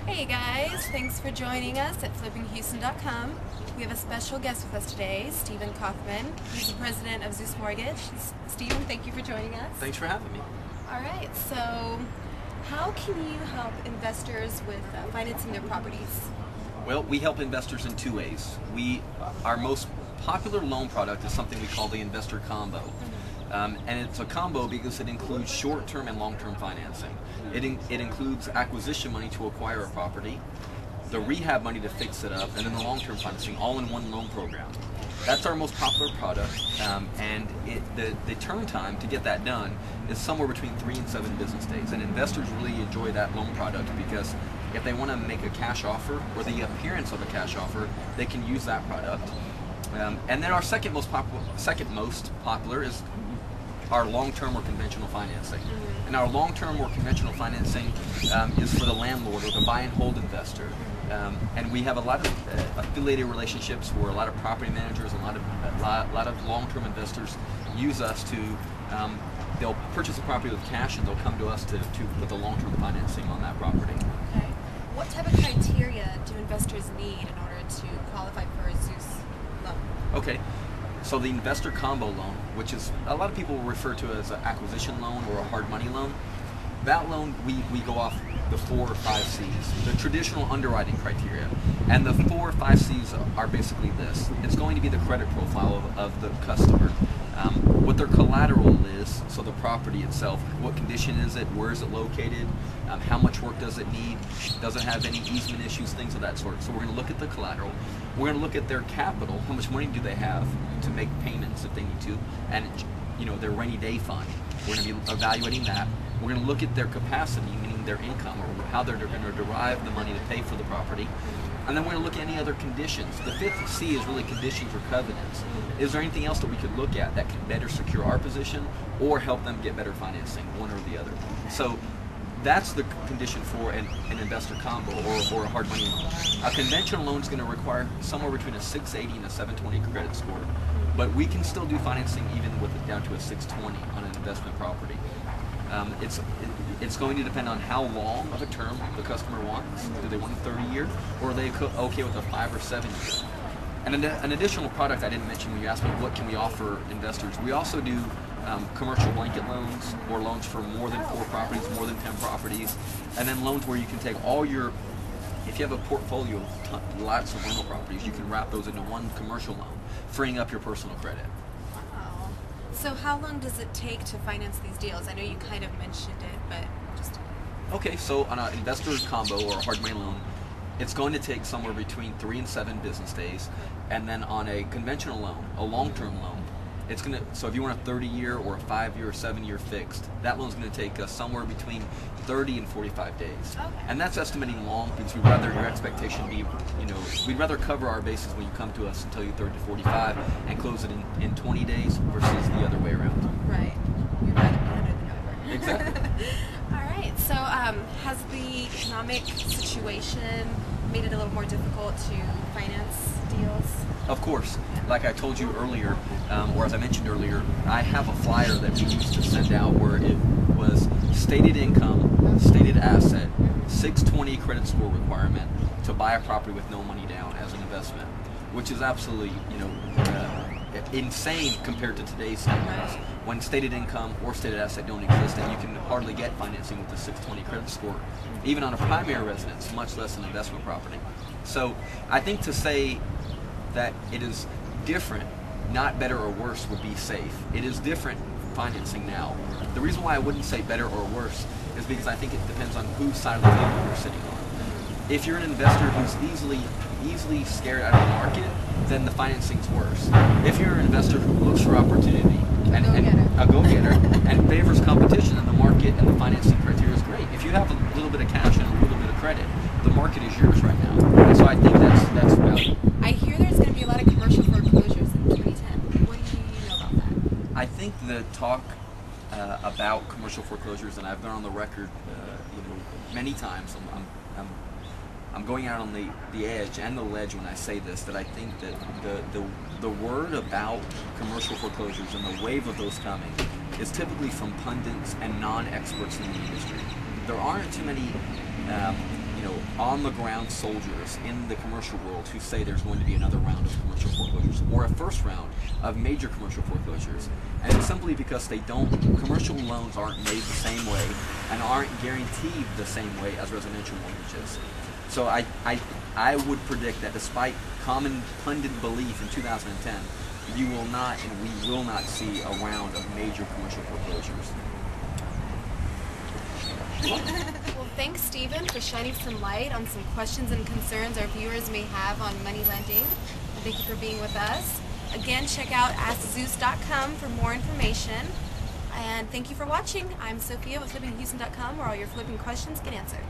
Hey guys, thanks for joining us at flippinghouston.com. We have a special guest with us today, Stephen Kaufman. He's the president of Zeus Mortgage. Stephen, thank you for joining us. Thanks for having me. All right, so how can you help investors with financing their properties? Well, we help investors in two ways. Our most popular loan product is something we call the investor combo. And it's a combo because it includes short-term and long-term financing. It includes acquisition money to acquire a property, the rehab money to fix it up, and then the long-term financing, all in one loan program. That's our most popular product, and the turn time to get that done is somewhere between 3 and 7 business days. And investors really enjoy that loan product because if they want to make a cash offer or the appearance of a cash offer, they can use that product. And then our second most popular is our long-term or conventional financing. And our long-term or conventional financing is for the landlord or the buy and hold investor. And we have a lot of affiliated relationships where a lot of property managers, a lot of long-term investors use us to, they'll purchase a property with cash and they'll come to us to put the long-term financing on that property. Okay. What type of criteria do investors need in order to qualify for a Zeus loan? Okay. So the investor combo loan, which is a lot of people refer to as an acquisition loan or a hard money loan, that loan we go off the 4 or 5 C's, the traditional underwriting criteria. And the 4 or 5 C's are basically this. It's going to be the credit profile of the customer, what their collateral is, so the property itself, what condition is it, where is it located, how much work does it need, does it have any easement issues, things of that sort. So we're going to look at the collateral. We're going to look at their capital, how much money do they have to make payments if they need to, and their rainy day fund. We're going to be evaluating that. We're going to look at their capacity, meaning their income, or how they're going to derive the money to pay for the property. And then we're going to look at any other conditions. The 5th C is really conditions or covenants. Is there anything else that we could look at that can better secure our position or help them get better financing, one or the other? So that's the condition for an investor combo or a hard money loan. A conventional loan is going to require somewhere between a 680 and a 720 credit score, but we can still do financing even with it down to a 620 on an investment property. It's going to depend on how long of a term the customer wants. Do they want a 30-year, or are they okay with a 5 or 7 year? And an additional product I didn't mention when you asked me what can we offer investors, we also do commercial blanket loans or loans for more than 4 properties, more than 10 properties, and then loans where you can take all your, if you have a portfolio of lots of rental properties, you can wrap those into one commercial loan, freeing up your personal credit. Wow. So how long does it take to finance these deals? I know you kind of mentioned it, but just... Okay, so on an investor combo or a hard money loan, it's going to take somewhere between 3 and 7 business days. And then on a conventional loan, a long-term loan, it's going to, so if you want a 30-year or a 5-year or 7-year fixed, that loan's going to take somewhere between 30 and 45 days. Okay. And that's estimating long because we'd rather your expectation be, we'd rather cover our bases when you come to us and tell you 30 to 45 and close it in 20 days versus the other way around. Right. We'd rather be under than over. Exactly. All right. So has the economic situation made it a little more difficult to finance deals? Of course. Like I told you earlier, or as I mentioned earlier, I have a flyer that we used to send out where it was stated income, stated asset, 620 credit score requirement to buy a property with no money down as an investment, which is absolutely, insane compared to today's standards. When stated income or stated asset don't exist, and you can hardly get financing with the 620 credit score, even on a primary residence, much less an investment property. So I think to say that it is different, not better or worse, would be safe. It is different financing now. The reason why I wouldn't say better or worse is because I think it depends on whose side of the table you're sitting on. If you're an investor who's easily scared out of the market, then the financing's worse. If you're an investor who looks for opportunity and a go-getter and favors competition, then the market and the financing criteria is great. If you have a little bit of cash and a little bit of credit, the market is yours right now. And so I think that's valuable. I hear there's going to be a lot of commercial foreclosures in 2010. What do you know about that? I think the talk about commercial foreclosures, and I've been on the record, many times. I'm going out on the edge and the ledge when I say this, that I think that the word about commercial foreclosures and the wave of those coming is typically from pundits and non-experts in the industry. There aren't too many on-the-ground soldiers in the commercial world who say there's going to be another round of commercial foreclosures or a first round of major commercial foreclosures. And it's simply because commercial loans aren't made the same way and aren't guaranteed the same way as residential mortgages. So I would predict that despite common pundit belief in 2010, you will not and we will not see a round of major commercial foreclosures. Well, thanks, Stephen, for shining some light on some questions and concerns our viewers may have on money lending. And thank you for being with us. Again, check out AskZeus.com for more information. And thank you for watching. I'm Sophia with FlippingHouston.com, where all your flipping questions get answered.